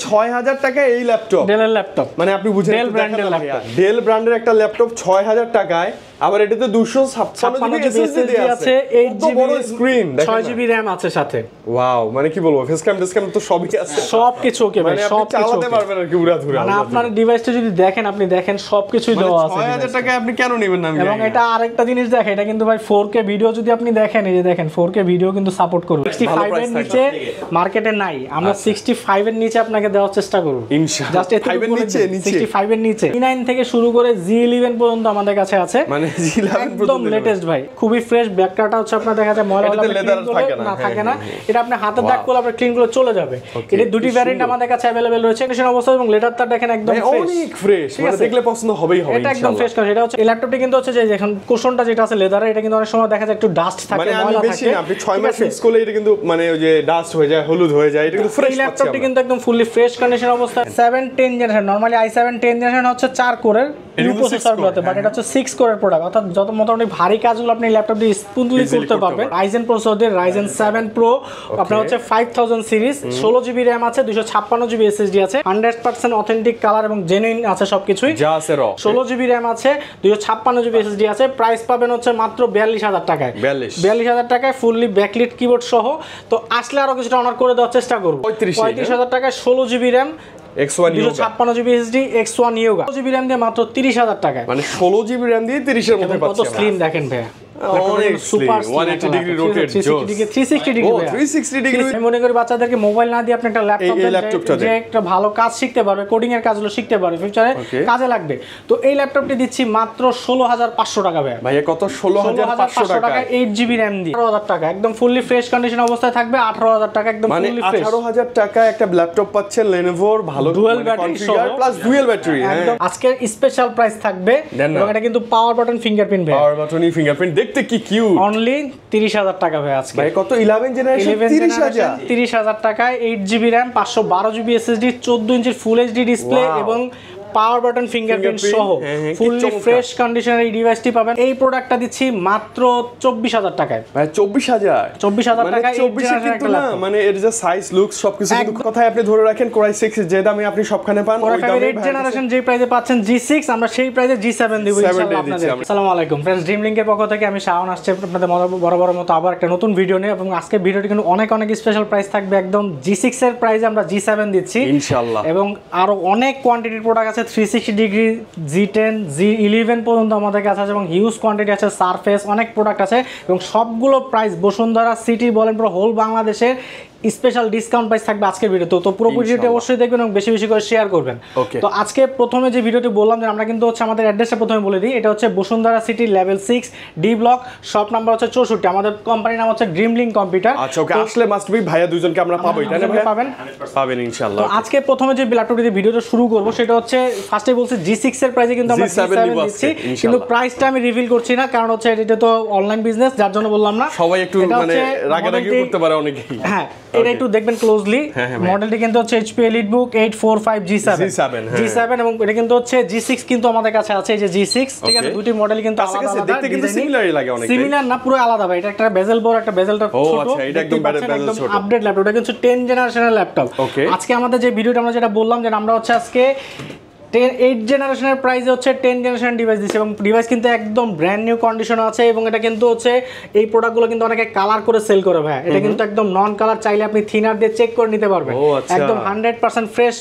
৬০০০ টাকায় এই ল্যাপটপ, ডেলের ল্যাপটপ, মানে আপনি বুঝেন ডেল ব্র্যান্ডের ল্যাপটপ, ডেল ব্র্যান্ডের একটা ল্যাপটপ ৬০০০ টাকায়, আবার এটাতে 256 জিবি এসএসডি আছে, 8 জিবি বড় স্ক্রিন, 6 জিবি র‍্যাম আছে সাথে। ওয়াও, মানে কি বলবো, ফেস ক্যাম ডিসক্যাম তো সবই আছে, সবকিছু ওকে ভাই, সব চালাতে পারবেন আর কি উড়া ধুরা। মানে আপনার ডিভাইসটা যদি দেখেন, আপনি দেখেন সবকিছুই দেওয়া আছে। ৬০০০ টাকায় আপনি কেন নেবেন না? এবং এটা আরেকটা জিনিস দেখেন, এটা কিন্তু ভাই 4K ভিডিও যদি আপনি দেখেন, এই যে দেখেন 4K ভিডিও কিন্তু সাপোর্ট করবে। 65 এর নিচে মার্কেটে নাই, আমরা 65 এর নিচে আপনাকে দেওয়ার চেষ্টা করব ইনশাআল্লাহ। জাস্ট 5 এর নিচে 65 এর নিচে E9 থেকে শুরু করে G11 পর্যন্ত আমাদের কাছে আছে, মানে G11 একদম লেটেস্ট ভাই, খুবই ফ্রেশ। ব্যাকটা হচ্ছে আপনার দেখা যায় ময়লা না থাকে না, এটা আপনি হাতে দাগ করলে আপনার ক্লিন করে চলে যাবে। এটা দুটি ভ্যারিয়েন্ট আমাদের কাছে अवेलेबल রয়েছে। কন্ডিশন অবস্থা এবং লেটারটা দেখেন একদম অনেক ফ্রেশ, মানে দেখলে পছন্দ হবেই হবে এটা একদম ফ্রেশ কন্ডিশন। এটা হচ্ছে এই ল্যাপটপটি কিন্তু হচ্ছে যে এখন কুশনটা যেটা আছে লেদারের, এটা কিন্তু অনেক সময় দেখা যায় একটু ডাস্ট থাকে, ময়লা থাকে। আপনি 6 মাস ইউজ করলে এটা কিন্তু মানে ওই যে ডাস্ট হয়ে যায়, হলুদ হয়ে যায়, এটা কিন্তু ফ্রেশ। এই ল্যাপটপটি কিন্তু একদম ফুললি ফ্রেশ কন্ডিশন অবস্থা। 7-10 জেনারেশন, নরমালি i7 10 জেনারেশন হচ্ছে 4 কোরের প্রসেসরগুলোতে, বাট এটা হচ্ছে 6 কোরের প্রোডাক্ট, অর্থাৎ যত মোটামুটি ভারী কাজগুলো আপনি ল্যাপটপ দিয়ে স্মুথলি করতে পারবেন। Ryzen প্রসেসর দিয়ে Ryzen 7 Pro আপনার হচ্ছে 5000 সিরিজ, 16 জিবি RAM আছে, 256 জিবি SSD আছে, 100% অথেন্টিক কালার এবং জেনুইন আছে সবকিছুই যা আছে। 16 জিবি RAM আছে, 256 জিবি SSD আছে। প্রাইস পাবেন হচ্ছে মাত্র 42000 টাকায়। 42000 টাকায় ফুললি ব্যাকলিট কিবোর্ড সহ। তো আসলে আরো কিছুটা অনার করে দেওয়ার চেষ্টা করব। 35000 টাকায় 16 GB RAM, X1 256 GB SSD, X1 Yoga, 16 GB RAM দিয়ে মাত্র 30000 টাকায়। মানে 16 জিবি RAM দিয়ে 30 এর মধ্যে পাচ্ছেন। কত স্লিম দেখেন ভাই, অনেক সুপার 180 ডিগ্রি রোটেট, 360 ডিগ্রি। ও 360 ডিগ্রি। আমি মনে করি বাচ্চাদেরকে মোবাইল না দিয়ে আপনি একটা ল্যাপটপ যে একটা ভালো কাজ শিখতে পারবে, কোডিং এর কাজগুলো শিখতে পারবে, ফিউচারে কাজে লাগবে। তো এই ল্যাপটপটি দিচ্ছি মাত্র 16500 টাকা ভাই। ভাই কত? 16500 টাকা, 8 জিবি RAM দিয়ে 18000 টাকা, একদম ফুললি ফ্রেশ কন্ডিশন অবস্থায় থাকবে। 18000 টাকা একদম ফুললি ফ্রেশ, 18000 টাকা একটা ল্যাপটপ পাচ্ছেন Lenovo ভালো ডুয়াল ব্যাটারি সহ প্লাস ডুয়াল ব্যাটারি। একদম আজকের স্পেশাল প্রাইস থাকবে, এবং এটা কিন্তু পাওয়ার বাটন ফিঙ্গারপ্রিন্ট ভাই, পাওয়ার বাটনই ফিঙ্গারপ্রিন্ট, দেখতে কি কিউট। অনলি 30000 টাকা ভাই আজকে। ভাই কত? 11 জেনারেশন 30000 টাকায় 8 জিবি RAM, 512 জিবি SSD, 14 ইঞ্চির ফুল HD ডিসপ্লে এবং পাওয়ার বাটন ফিঙ্গারপ্রিন্ট সহ ফুললি ফ্রেশ কন্ডিশনের এই ডিভাইসটি পাবেন। এই প্রোডাক্টটা দিচ্ছি মাত্র 24000 টাকায়। ভাই 24000 টাকায় 24 কিন্তু না, মানে এর যে সাইজ লুকস সবকিছু কিন্তু কথাই আপনি ধরে রাখেন। Core i6 যে দামে আপনি সবখানে পান, ওই দামে 8 জেনারেশন যে প্রাইসে পাচ্ছেন G6, আমরা সেই প্রাইসে G7 দেব ইনশাআল্লাহ আপনাদের। আসসালামু আলাইকুম ফ্রেন্ডস, ড্রিম লিংকের পক্ষ থেকে আমি শাওন আসছে আপনাদের বড় মতো আবার একটা নতুন ভিডিও নিয়ে। এবং আজকে ভিডিওটি কিন্তু অনেক স্পেশাল প্রাইস থাকবে, একদম G6 এর প্রাইসে আমরা G7 দিচ্ছি ইনশাআল্লাহ। এবং আরো অনেক কোয়ান্টিটির প্রোডাক্ট আছে, 360 ডিগ্রি, G10, G11 পর্যন্ত আমাদের কাছে আছে, এবং হিউজ কোয়ান্টিটি আছে, সারফেস অনেক প্রোডাক্ট আছে, এবং সবগুলো প্রাইস বসুন্ধরা সিটি বলেন পুরো হোল বাংলাদেশের স্পেশাল ডিসকাউন্ট প্রাইস থাকবে আজকের ভিডিওতে। তো পুরো ভিডিওটি অবশ্যই দেখবেন এবং বেশি বেশি করে শেয়ার করবেন। তো আজকে প্রথমে যে ভিডিওটি বললাম যে আমরা কিন্তু হচ্ছে আমাদের অ্যাড্রেসটা প্রথমে বলে দিই, এটা হচ্ছে Bashundhara city level 6 D block, shop number হচ্ছে 64। আমাদের কোম্পানির নাম হচ্ছে ড্রিম লিংক কম্পিউটার। আচ্ছা ওকে, আসলে মাস্ট বি ভাইয়া দুজনকে আমরা পাবো, এটা না ভাই? পাবেন ইনশাআল্লাহ। তো আজকে প্রথমে যে ল্যাপটপটি দিয়ে ভিডিওটা শুরু করব সেটা হচ্ছে ফার্স্টে বলছি G6 এর প্রাইসে কিন্তু আমরা G7 দিচ্ছি, কিন্তু প্রাইসটা আমি রিভিল করছি না, কারণ হচ্ছে এটা তো অনলাইন বিজনেস, যার জন্য বললাম না। সবাই একটু মানে রাগারাগি করতে পারে অনেকেই। হ্যাঁ, এটা একটু দেখবেন ক্লোজলি। মডেলটি কিন্তু হচ্ছে HP EliteBook 845 G7, এবং এটা কিন্তু হচ্ছে G6 কিন্তু আমাদের কাছে আছে, এই যে G6, ঠিক আছে। দুটি মডেল কিন্তু আলাদা আলাদা, দেখতে কিন্তু সিমিলারই লাগে অনেক। সিমিলার না, পুরো আলাদা ভাই। এটা একটা বেজেল বড়, একটা বেজেলটা ছোট। আচ্ছা, এটা একদম বেজেল ছোট। আপডেট ল্যাপটপ, এটা কিন্তু 10 জেনারেশনের ল্যাপটপ। আজকে আমাদের যে ভিডিওটা আমরা যেটা বললাম যে আমরা হচ্ছে আজকে 8 জেনারেশনের প্রাইসে হচ্ছে 10 জেনারেশন ডিভাইস দিচ্ছে, এবং ডিভাইস কিন্তু একদম ব্র্যান্ড নিউ কন্ডিশন আছে। এবং এটা কিন্তু হচ্ছে এই প্রোডাক্টগুলো কিন্তু অনেকে কালার করে সেল করে ভাই, এটা কিন্তু একদম নন কালার, চাইলে আপনি থিনার দিয়ে চেক করে নিতে পারবেন। একদম 100% ফ্রেশ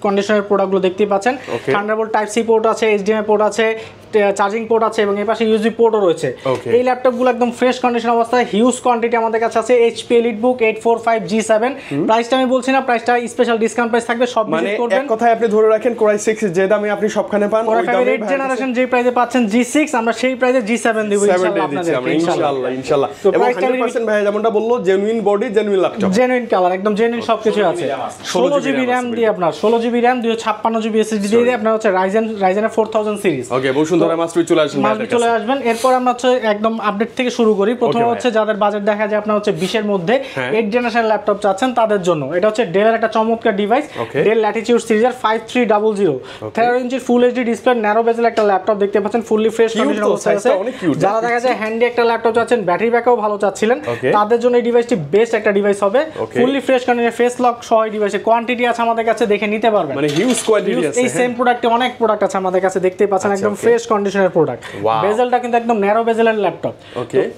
কন্ডিশনের প্রোডাক্টগুলো দেখতে পাচ্ছেন। থান্ডারবোল্ট টাইপ সি পোর্ট আছে, HDMI পোর্ট আছে, চার্জিং পোর্ট আছে, এবং এই পাশে ইউএসবি পোর্টও রয়েছে। এই ল্যাপটপগুলো একদম ফ্রেশ কন্ডিশন অবস্থায়, হিউজ কোয়ান্টিটি আমাদের কাছে আছে। HP EliteBook 845 G7, প্রাইসটা আমি বলছি না, প্রাইসটা স্পেশাল ডিসকাউন্ট প্রাইস থাকবে, সব ভিজিট করবেন। এক কথায় আপনি ধরে রাখেন Core i6 যে দামে আপনি সবখানে পান, ওই দামে 8 জেনারেশন যে প্রাইসে পাচ্ছেন G6, আমরা সেই প্রাইসে G7 দেব ইনশাআল্লাহ আপনাদের। ইনশাআল্লাহ। এবং 100% ভাই যেমনটা বললো, genuine body, genuine laptop, genuine colour, একদম জেনুইন সবকিছু আছে। 16 জিবি RAM দিয়ে আপনার 16 জিবি RAM, 256 জিবি SSD দিয়ে আপনার হচ্ছে Ryzen 4000 সিরিজ। ওকে, বসুন বসুন্ধরা মাস্টুই চলে আসবেন, চলে আসবেন। এরপর আমরা হচ্ছে একদম আপডেট থেকে শুরু করি। প্রথমে হচ্ছে যাদের বাজেট দেখা যায় আপনার হচ্ছে 20 এর মধ্যে 8 জেনারেশন ল্যাপটপ চাচ্ছেন তাদের জন্য এটা হচ্ছে ডেলের একটা চমৎকার ডিভাইস, ডেল ল্যাটিটিউড সিরিজের 5300 13 ইঞ্চির ফুল এইচডি ডিসপ্লে ন্যারো বেজেল একটা ল্যাপটপ দেখতে পাচ্ছেন, ফুললি ফ্রেশ কন্ডিশন অবস্থায় আছে। যারা দেখা যায় হ্যান্ডি একটা ল্যাপটপ চাচ্ছেন, ব্যাটারি ব্যাকআপও ভালো চাচ্ছিলেন, তাদের জন্য এই ডিভাইসটি বেস্ট একটা ডিভাইস হবে। Fully fresh condition, face lock সহ এই ডিভাইসে কোয়ান্টিটি আছে আমাদের কাছে, দেখে নিতে পারবেন। মানে হিউজ কোয়ান্টিটি আছে। এই সেম প্রোডাক্টে অনেক প্রোডাক্ট আছে আমাদের কাছে, দেখতেই পাচ্ছেন একদম ফ্রেশ কন্ডিশনের প্রোডাক্ট। বেজেলটা কিন্তু একদম ন্যারো বেজেলের ল্যাপটপ।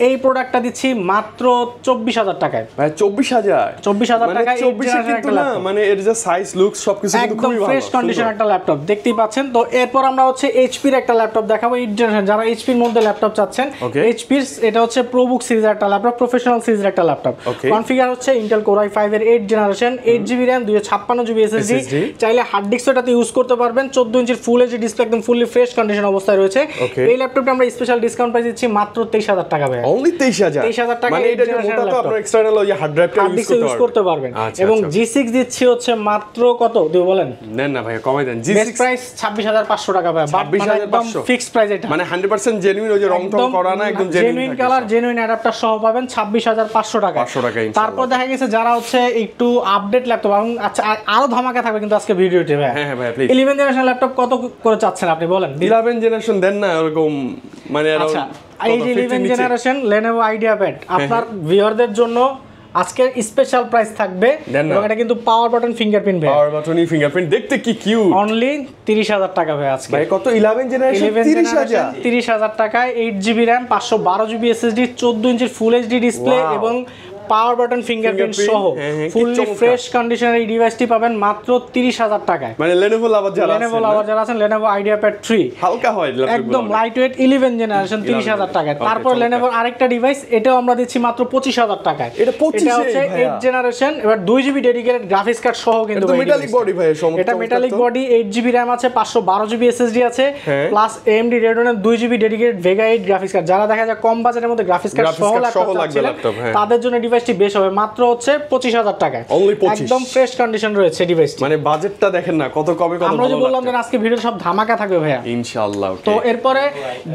এই প্রোডাক্টটা দিচ্ছি মাত্র 24000 টাকায়। ভাই 24000 টাকায় 24 কিন্তু না, মানে এর যে সাইজ লুকস সবকিছু কিন্তু খুবই ভালো, ফ্রেশ কন্ডিশন একটা ল্যাপটপ দেখতেই পাচ্ছেন। তো এরপর আমরা হচ্ছে এইচপির একটা ল্যাপটপ দেখাবো। 8 জেনারেশন যারা এইচপির মধ্যে ল্যাপটপ চাচ্ছেন, এইচপির এটা হচ্ছে প্রোবুক সিরিজের একটা ল্যাপটপ, প্রফেশনাল সিরিজের একটা ল্যাপটপ। কনফিগার হচ্ছে ইন্টেল কোর i5 এর 8 generation, 8GB RAM 256GB SSD। চাইলে হার্ড ডিস্ক এটাতে ইউজ করতে পারবেন। 14 ইঞ্চির ফুল এইচডি ডিসপ্লে একদম ফুললি ফ্রেশ কন্ডিশন অবস্থায় রয়েছে। এই ল্যাপটপটা আমরা স্পেশাল ডিসকাউন্ট প্রাইস দিচ্ছি মাত্র 23000 টাকা ভাই। অনলি 23000 টাকা। মানে এটা যে মোটা তো আপনার এক্সটারনাল ওই হার্ড ড্রাইভটা ইউজ করতে পারবেন। এবং G6 দিচ্ছি হচ্ছে মাত্র কত দিব বলেন? নেন না ভাই, কমাই দেন। G6 প্রাইস 26500 টাকা ভাই। 26500 ফিক্সড প্রাইস এটা, মানে 100% জেনুইন, ওই যে রং টং করা না, একদম জেনুইন কালার, জেনুইন অ্যাডাপ্টার সহ পাবেন 26500 টাকা। 500 টাকা ইনশাআল্লাহ। তারপর দেখা গেছে যারা হচ্ছে একটু আপডেট ল্যাপটপ, আচ্ছা আরো ধামাকা থাকবে কিন্তু আজকে ভিডিওতে ভাই। হ্যাঁ ভাই প্লিজ। 11 জেনারেশন ল্যাপটপ কত করে চাচ্ছেন আপনি বলেন? 11 জেনারেশন দেন না এরকম, মানে আচ্ছা এই যে 11 জেনারেশন Lenovo IdeaPad আপনার ভিউয়ারদের জন্য আজকের স্পেশাল প্রাইস থাকবে, এবং এটা কিন্তু পাওয়ার বাটন ফিঙ্গারপ্রিন্ট ভাই, পাওয়ার বাটনই ফিঙ্গারপ্রিন্ট, দেখতে কি কিউট। অনলি 30000 টাকা ভাই আজকে। ভাই কত 11 জেনারেশন 30000 টাকায় 8GB RAM 512GB SSD 14 ইঞ্চির ফুল এইচডি ডিসপ্লে এবং পাওয়ার বাটন ফিঙ্গারপ্রিন্ট সহ ফুললি ফ্রেশ কন্ডিশনের এই ডিভাইসটি পাবেন মাত্র 30000 টাকায়। মানে Lenovo লাভার যারা আছেন Lenovo IdeaPad 3 হালকা হয় একদম লাইট ওয়েট 11 জেনারেশন 30000 টাকায়। তারপর Lenovo আরেকটা ডিভাইস, এটাও আমরা দিচ্ছি মাত্র 25000 টাকায়। এটা হচ্ছে 8 জেনারেশন, এবার 2GB ডেডিকেটেড গ্রাফিক্স কার্ড সহ কিন্তু মেটালিক বডি ভাই, এটা মেটালিক বডি, 8GB RAM আছে, 512GB SSD আছে, plus AMD Radeon 2GB dedicated Vega 8 graphics card. যারা দেখা যায় কম বাজেটের মধ্যে গ্রাফিক্স কার্ড সহ ল্যাপটপ তাদের জন্য ডিভাইসটি বেশ হবে মাত্র হচ্ছে 25000 টাকায়। একদম ফ্রেশ কন্ডিশন রয়েছে ডিভাইসটি। মানে বাজেটটা দেখেন না কত কমে, কত আমরা যে বললাম যে আজকে ভিডিও সব ধামাকা থাকবে ভাইয়া ইনশাআল্লাহ। তো এরপরে